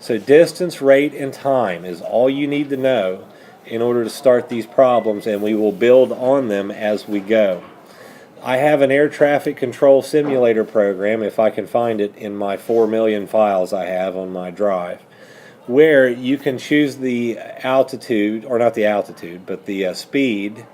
So distance, rate, and time is all you need to know in order to start these problems, and we will build on them as we go. I have an air traffic control simulator program, if I can find it in my 4 million files I have on my drive, where you can choose the altitude, or not the altitude, but the speed,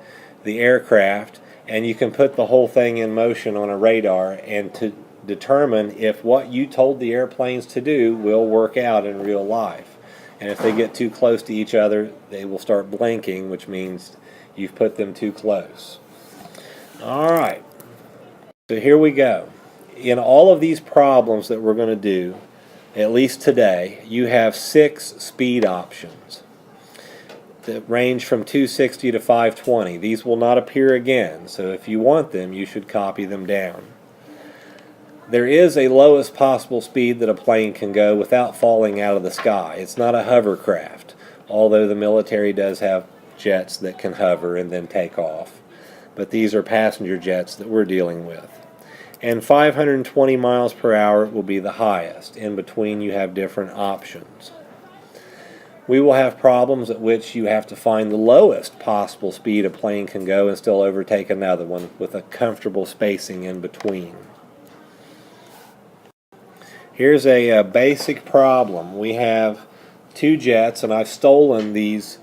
the aircraft, and you can put the whole thing in motion on a radar and to determine if what you told the airplanes to do will work out in real life. And if they get too close to each other, they will start blinking, which means you've put them too close. Alright, so here we go. In all of these problems that we're going to do, at least today, you have 6 speed options that range from 260 to 520. These will not appear again, so if you want them, you should copy them down. There is a lowest possible speed that a plane can go without falling out of the sky. It's not a hovercraft, although the military does have jets that can hover and then take off. But these are passenger jets that we're dealing with. And 520 miles per hour will be the highest. In between, you have different options. We will have problems at which you have to find the lowest possible speed a plane can go and still overtake another one with a comfortable spacing in between. Here's a basic problem. We have 2 jets, and I've stolen these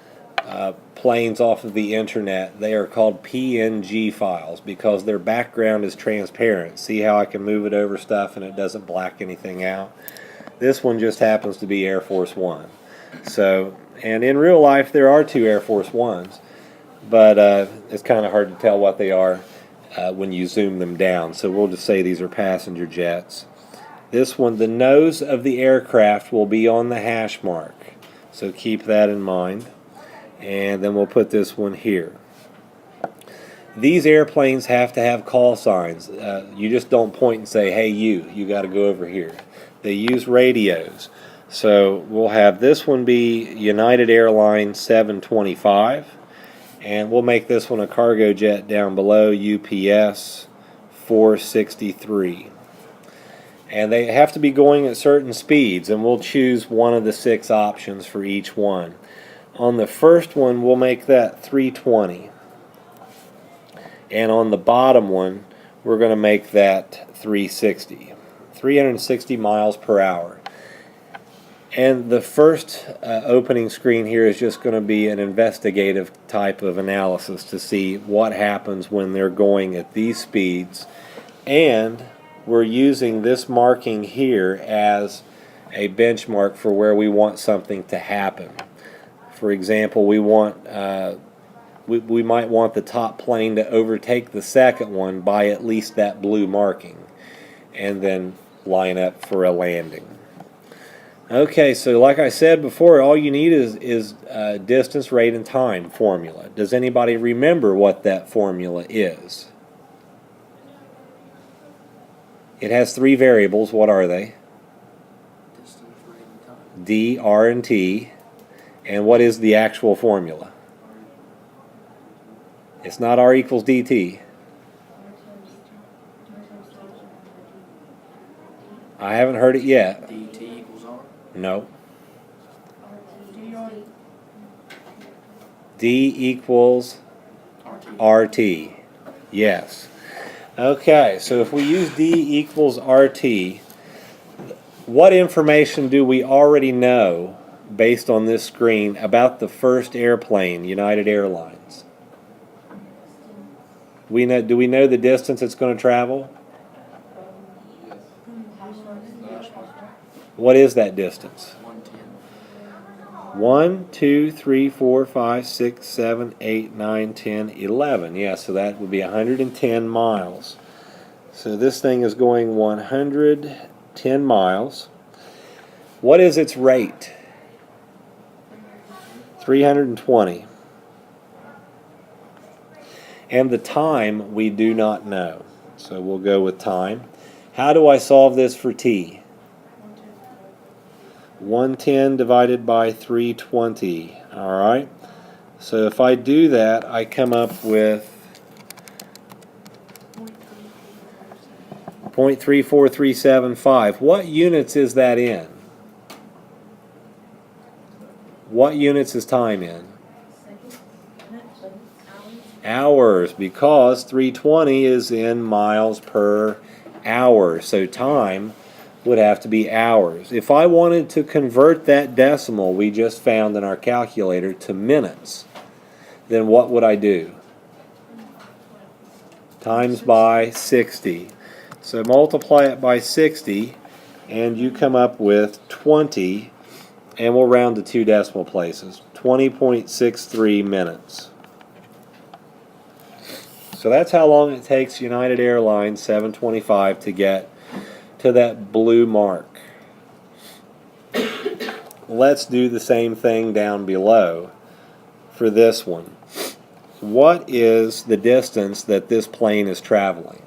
planes off of the internet. They are called PNG files because their background is transparent. See how I can move it over stuff and it doesn't black anything out? This one just happens to be Air Force One. So, and in real life there are 2 Air Force Ones, but it's kind of hard to tell what they are when you zoom them down. So we'll just say these are passenger jets. This one, the nose of the aircraft will be on the hash mark, so keep that in mind. And then we'll put this one here. These airplanes have to have call signs. You just don't point and say, hey you got to go over here. They use radios. So we'll have this one be United Airlines 725, and we'll make this one a cargo jet down below, UPS 463. And they have to be going at certain speeds, and we'll choose one of the 6 options for each one. On the first one, we'll make that 320. And on the bottom one, we're going to make that 360. 360 miles per hour. And the first opening screen here is just going to be an investigative type of analysis to see what happens when they're going at these speeds. And we're using this marking here as a benchmark for where we want something to happen. For example, we might want the top plane to overtake the second one by at least that blue marking, and then line up for a landing. Okay, so like I said before, all you need is distance, rate, and time formula. Does anybody remember what that formula is? It has 3 variables. What are they? Distance, rate, and time. D, R, and T. And what is the actual formula? It's not R equals dt. I haven't heard it yet. dt equals r? No. D equals RT. Yes. Okay, so if we use D equals RT, what information do we already know based on this screen about the first airplane, United Airlines? Do we know the distance it's going to travel? What is that distance? 110. 1, 2, 3, 4, 5, 6, 7, 8, 9, 10, 11. Yeah, so that would be 110 miles. So this thing is going 110 miles. What is its rate? 320. And the time we do not know. So we'll go with time. How do I solve this for t? 110 divided by 320. Alright? So if I do that, I come up with 0.34375. What units is that in? What units is time in? Hours, because 320 is in miles per hour. So time would have to be hours. If I wanted to convert that decimal we just found in our calculator to minutes, then what would I do? Times by 60. So multiply it by 60 and you come up with 20, and we'll round to 2 decimal places, 20.63 minutes. So that's how long it takes United Airlines 725 to get to that blue mark. Let's do the same thing down below for this one. What is the distance that this plane is traveling?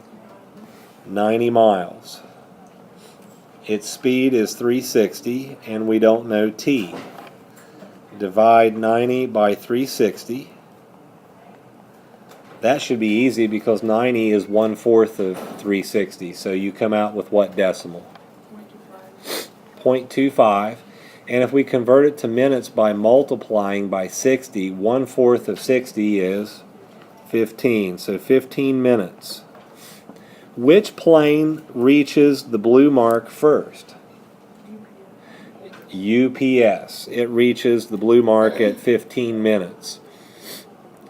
90 miles. Its speed is 360, and we don't know t. Divide 90 by 360. That should be easy because 90 is 1/4 of 360. So you come out with what decimal? 0.25. And if we convert it to minutes by multiplying by 60, 1/4 of 60 is 15. So 15 minutes. Which plane reaches the blue mark first? UPS. It reaches the blue mark at 15 minutes.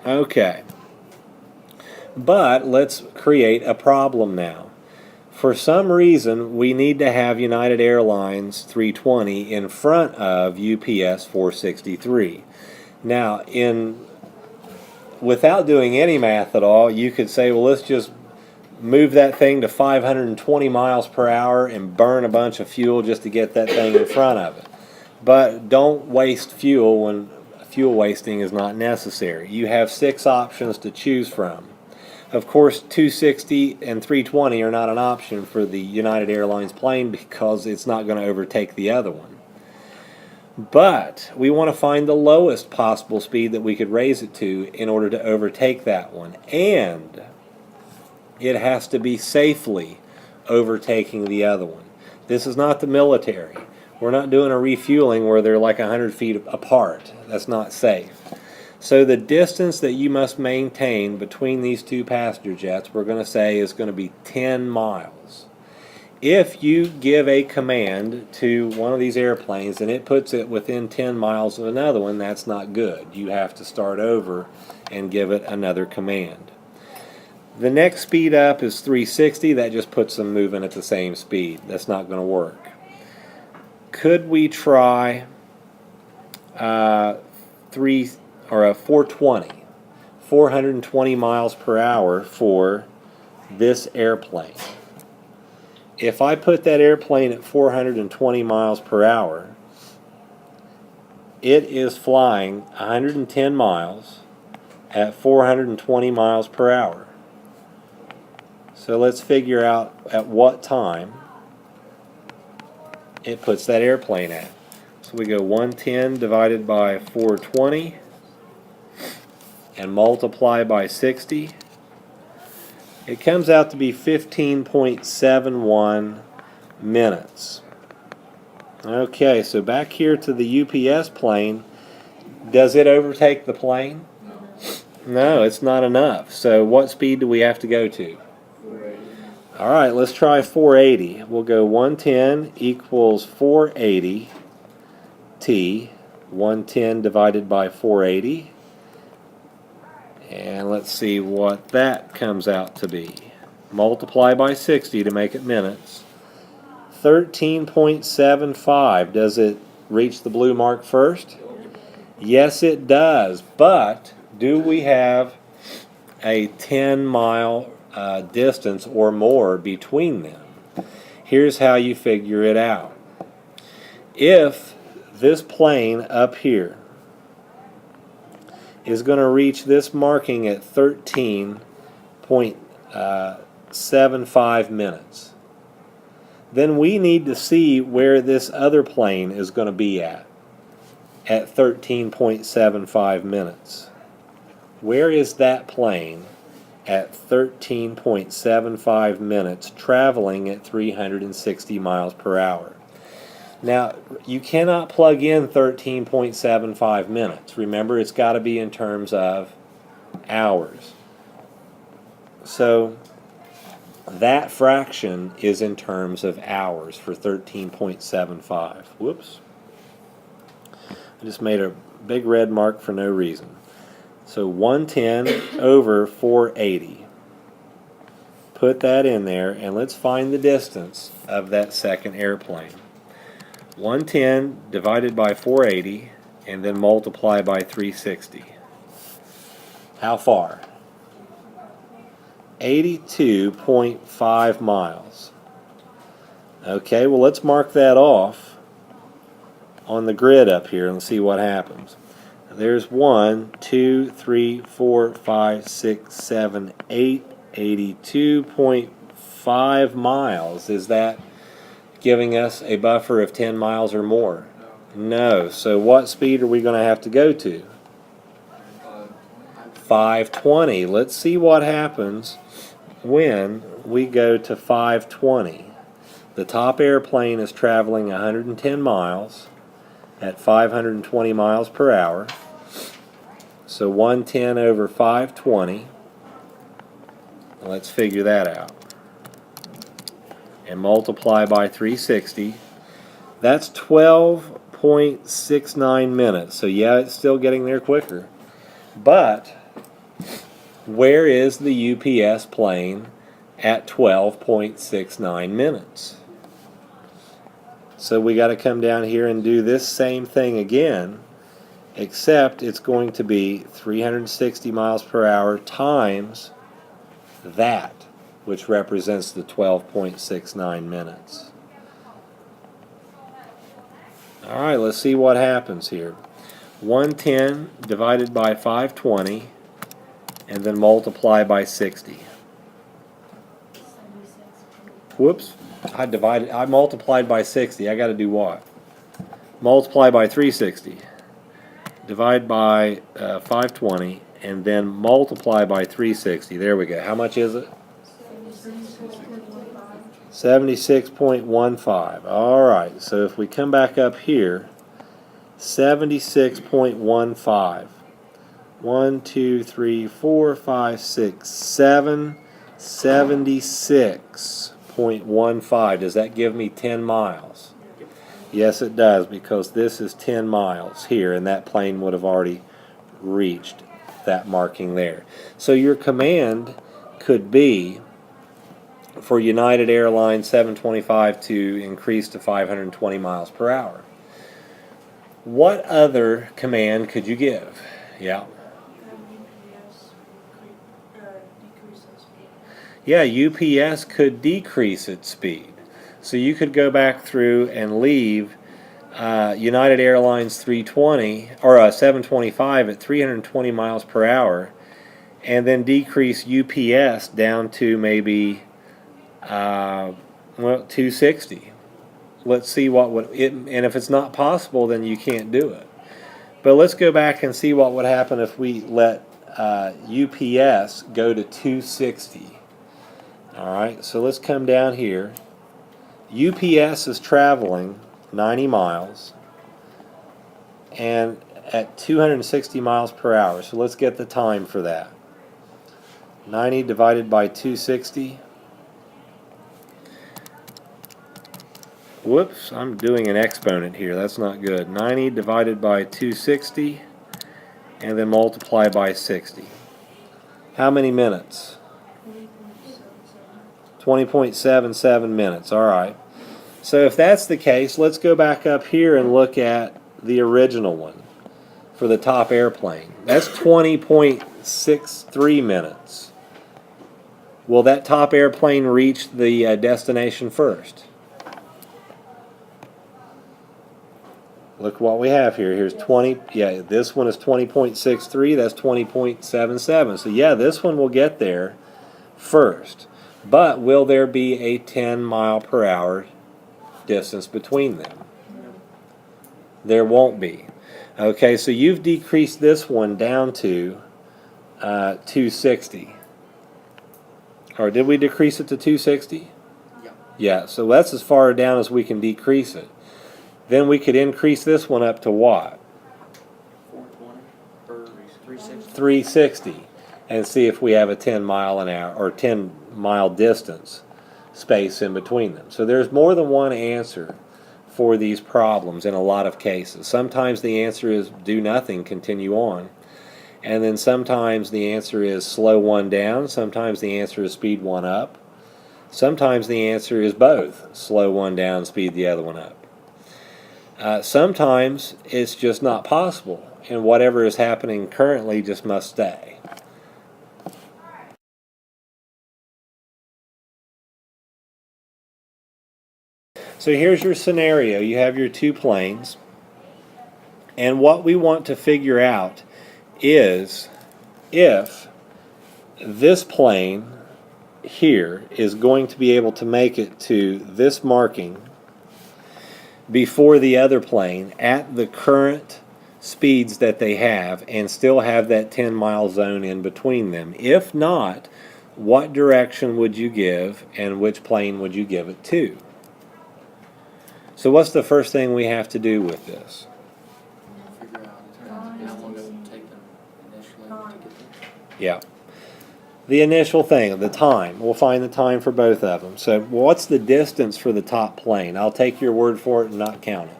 Okay. But let's create a problem now. For some reason, we need to have United Airlines 320 in front of UPS 463. Now, without doing any math at all, you could say, well, let's just move that thing to 520 miles per hour and burn a bunch of fuel just to get that thing in front of it. But don't waste fuel when fuel wasting is not necessary. You have 6 options to choose from. Of course, 260 and 320 are not an option for the United Airlines plane because it's not going to overtake the other one. But we want to find the lowest possible speed that we could raise it to in order to overtake that one. And it has to be safely overtaking the other one. This is not the military. We're not doing a refueling where they're like 100 feet apart. That's not safe. So the distance that you must maintain between these 2 passenger jets, we're going to say, is going to be 10 miles. If you give a command to one of these airplanes and it puts it within 10 miles of another one, that's not good. You have to start over and give it another command. The next speed up is 360. That just puts them moving at the same speed. That's not going to work. Could we try 420 miles per hour for this airplane? If I put that airplane at 420 miles per hour, it is flying 110 miles at 420 miles per hour. So let's figure out at what time it puts that airplane at. So we go 110 divided by 420 and multiply by 60. It comes out to be 15.71 minutes. Okay, so back here to the UPS plane. Does it overtake the plane? No, it's not enough. So what speed do we have to go to? All right, let's try 480. We'll go 110 equals 480 t. 110 divided by 480. And let's see what that comes out to be. Multiply by 60 to make it minutes. 13.75. Does it reach the blue mark first? Yes, it does. But do we have a 10-mile distance or more between them? Here's how you figure it out. If this plane up here is going to reach this marking at 13.75 minutes, then we need to see where this other plane is going to be at 13.75 minutes. Where is that plane at 13.75 minutes traveling at 360 miles per hour? Now, you cannot plug in 13.75 minutes. Remember, it's got to be in terms of hours. So that fraction is in terms of hours for 13.75. Whoops. I just made a big red mark for no reason. So 110 over 480. Put that in there, and let's find the distance of that second airplane. 110 divided by 480, and then multiply by 360. How far? 82.5 miles. Okay, well, let's mark that off on the grid up here and see what happens. There's 1, 2, 3, 4, 5, 6, 7, 8, 82.5 miles. Is that giving us a buffer of 10 miles or more? No. So what speed are we going to have to go to? 520. Let's see what happens when we go to 520. The top airplane is traveling 110 miles at 520 miles per hour. So 110 over 520. Let's figure that out. And multiply by 360. That's 12.69 minutes. So yeah, it's still getting there quicker. But where is the UPS plane at 12.69 minutes? So we got to come down here and do this same thing again, except it's going to be 360 miles per hour times that, which represents the 12.69 minutes. All right, let's see what happens here. 110 divided by 520, and then multiply by 60. Whoops, I multiplied by 60. I got to do what? Multiply by 360. Divide by 520, and then multiply by 360. There we go. How much is it? 76.15. All right, so if we come back up here, 76.15. 1, 2, 3, 4, 5, 6, 7. 76.15. Does that give me 10 miles? Yes, it does, because this is 10 miles here, and that plane would have already reached that marking there. So your command could be for United Airlines 725 to increase to 520 miles per hour. What other command could you give? Yeah. Yeah, UPS could decrease its speed. So you could go back through and leave United Airlines 320 or 725 at 320 miles per hour, and then decrease UPS down to maybe 260. Let's see what would it, and if it's not possible, then you can't do it. But let's go back and see what would happen if we let UPS go to 260. All right, so let's come down here. UPS is traveling 90 miles and at 260 miles per hour. So let's get the time for that. 90 divided by 260. Whoops, I'm doing an exponent here. That's not good. 90 divided by 260, and then multiply by 60. How many minutes? 20.77 minutes. All right. So if that's the case, let's go back up here and look at the original one for the top airplane. That's 20.63 minutes. Will that top airplane reach the destination first? Look what we have here. Here's 20. Yeah, this one is 20.63. That's 20.77. So yeah, this one will get there first. But will there be a 10 mile per hour distance between them? There won't be. Okay, so you've decreased this one down to 260. Or did we decrease it to 260? Yeah. Yeah, so that's as far down as we can decrease it. then we could increase this one up to what? 420 or 360. 360, and see if we have a 10 mile an hour or 10 mile distance space in between them. So there's more than one answer for these problems in a lot of cases. Sometimes the answer is do nothing, continue on. And then sometimes the answer is slow one down. Sometimes the answer is speed one up. Sometimes the answer is both, slow one down, speed the other one up. Sometimes it's just not possible, and whatever is happening currently just must stay. So here's your scenario. You have your two planes, and what we want to figure out is if this plane here is going to be able to make it to this marking before the other plane at the current speeds that they have and still have that 10-mile zone in between them. If not, what direction would you give and which plane would you give it to? So what's the first thing we have to do with this? Figure out how long it would take them initially to get there. Yeah. The initial thing, the time. We'll find the time for both of them. So what's the distance for the top plane? I'll take your word for it and not count it.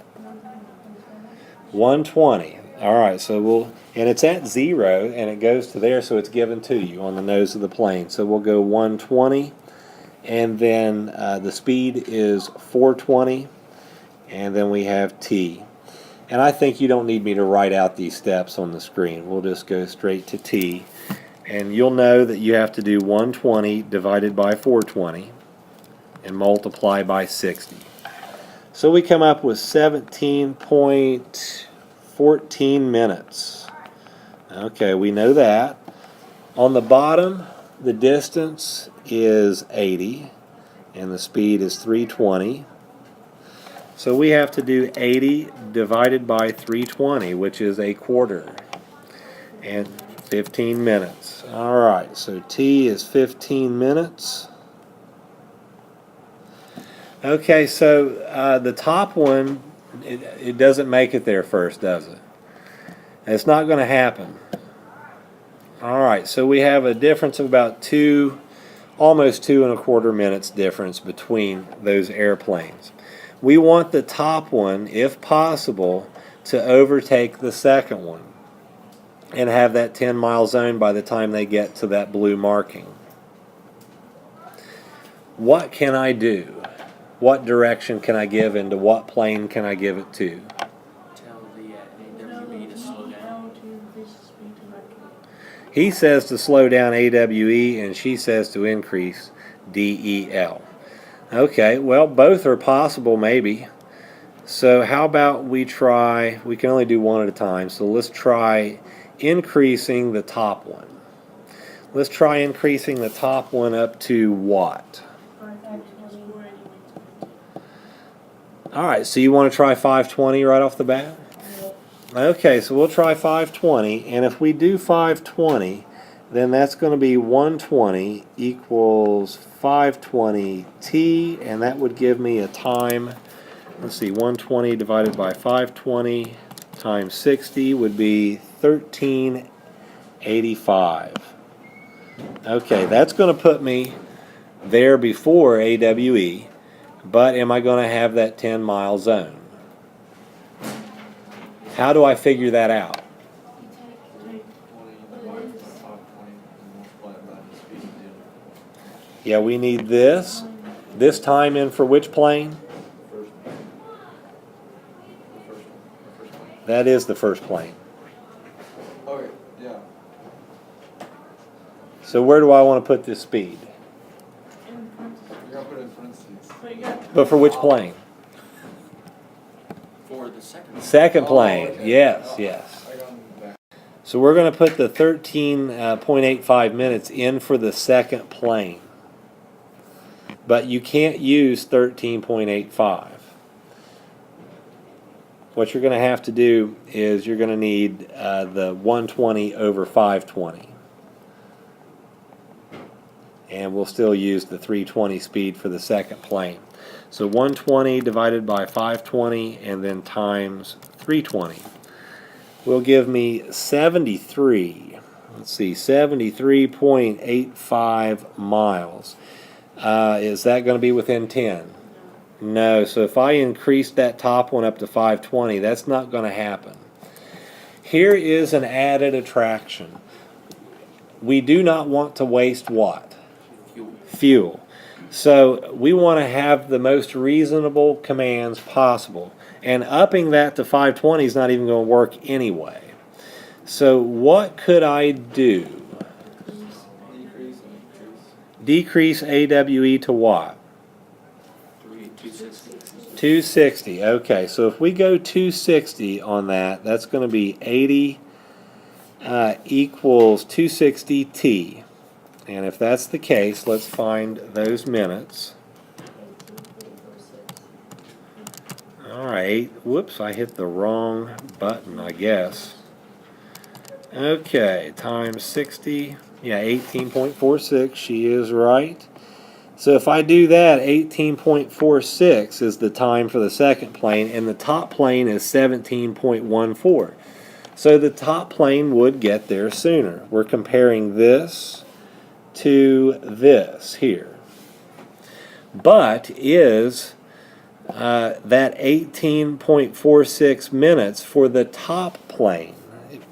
120. All right, so and it's at 0, and it goes to there, so it's given to you on the nose of the plane. So we'll go 120, and then the speed is 420, and then we have t. And I think you don't need me to write out these steps on the screen. We'll just go straight to t. And you'll know that you have to do 120 divided by 420 and multiply by 60. So we come up with 17.14 minutes. Okay, we know that. On the bottom, the distance is 80 and the speed is 320. So we have to do 80 divided by 320, which is a quarter. And 15 minutes. All right, so t is 15 minutes. Okay, so the top one, it doesn't make it there first, does it? It's not going to happen. All right, so we have a difference of about almost 2.25 minutes difference between those airplanes. We want the top one, if possible, to overtake the second one and have that 10-mile zone by the time they get to that blue marking. What can I do? What direction can I give into what plane can I give it to? Tell the AWE to slow down. He says to slow down AWE and she says to increase DEL. Okay, well, both are possible maybe. So how about we can only do one at a time, so let's try increasing the top one. Let's try increasing the top one up to what? All right, so you want to try 520 right off the bat? Okay, so we'll try 520, and if we do 520, then that's going to be 120 equals 520t, and that would give me a time. Let's see, 120 divided by 520 times 60 would be 1385. Okay, that's going to put me there before AWE, but am I going to have that 10-mile zone? How do I figure that out? Yeah, we need this time in for which plane? That is the first plane. Okay, yeah. So where do I want to put this speed? You're gonna put it in parentheses. But for which plane? For the second. Second plane. okay. Yes, yes. I got it back. So we're going to put the 13.85 minutes in for the second plane. But you can't use 13.85. What you're going to have to do is you're going to need the 120 over 520. And we'll still use the 320 speed for the second plane. So 120 divided by 520 and then times 320 will give me 73. Let's see, 73.85 miles. Is that going to be within 10? No. So if I increase that top one up to 520, that's not going to happen. Here is an added attraction. We do not want to waste what? Fuel. So we want to have the most reasonable commands possible. And upping that to 520 is not even going to work anyway. So what could I do? Decrease AWE to what? 260. 260. Okay, so if we go 260 on that, that's going to be 80 equals 260T. And if that's the case, let's find those minutes. Alright, whoops, I hit the wrong button, I guess. Okay, times 60, yeah, 18.46, she is right. So if I do that, 18.46 is the time for the second plane, and the top plane is 17.14. So the top plane would get there sooner. We're comparing this to this here. But is that 18.46 minutes for the top plane,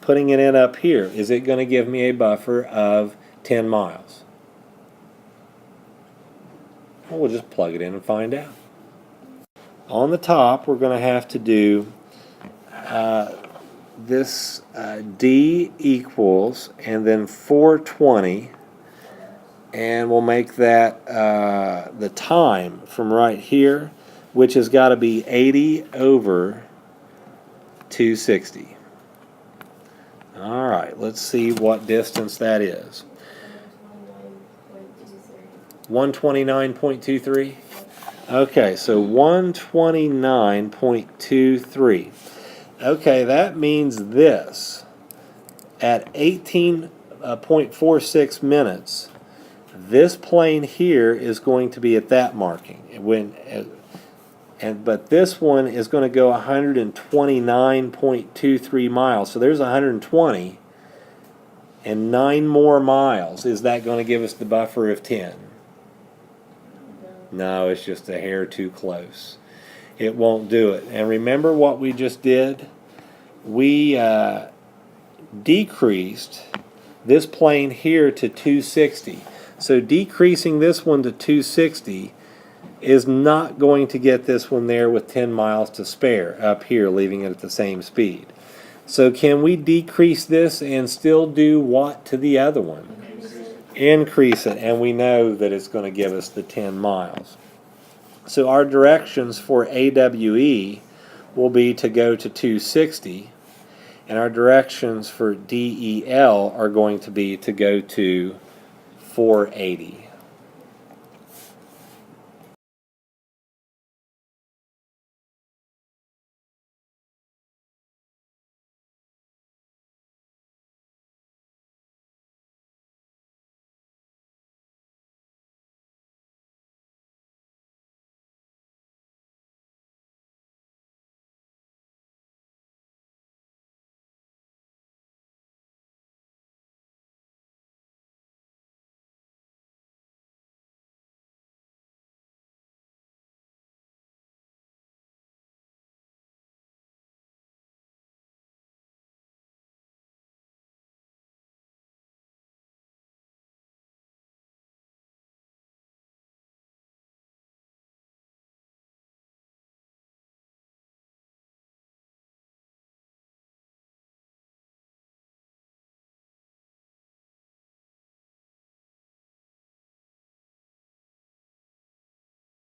putting it in up here, is it going to give me a buffer of 10 miles? Well, we'll just plug it in and find out. On the top, we're going to have to do this D equals, and then 420, and we'll make that the time from right here, which has got to be 80 over 260. All right, let's see what distance that is. 129.23. Okay, so 129.23. Okay, that means this. At 18.46 minutes, this plane here is going to be at that marking. But this one is going to go 129.23 miles. So there's 120 and 9 more miles. Is that going to give us the buffer of 10? No, it's just a hair too close. It won't do it. And remember what we just did? We decreased this plane here to 260. So decreasing this one to 260 is not going to get this one there with 10 miles to spare up here, leaving it at the same speed. So can we decrease this and still do what to the other one? Increase it, and we know that it's going to give us the 10 miles. So our directions for AWE will be to go to 260, and our directions for DEL are going to be to go to 480.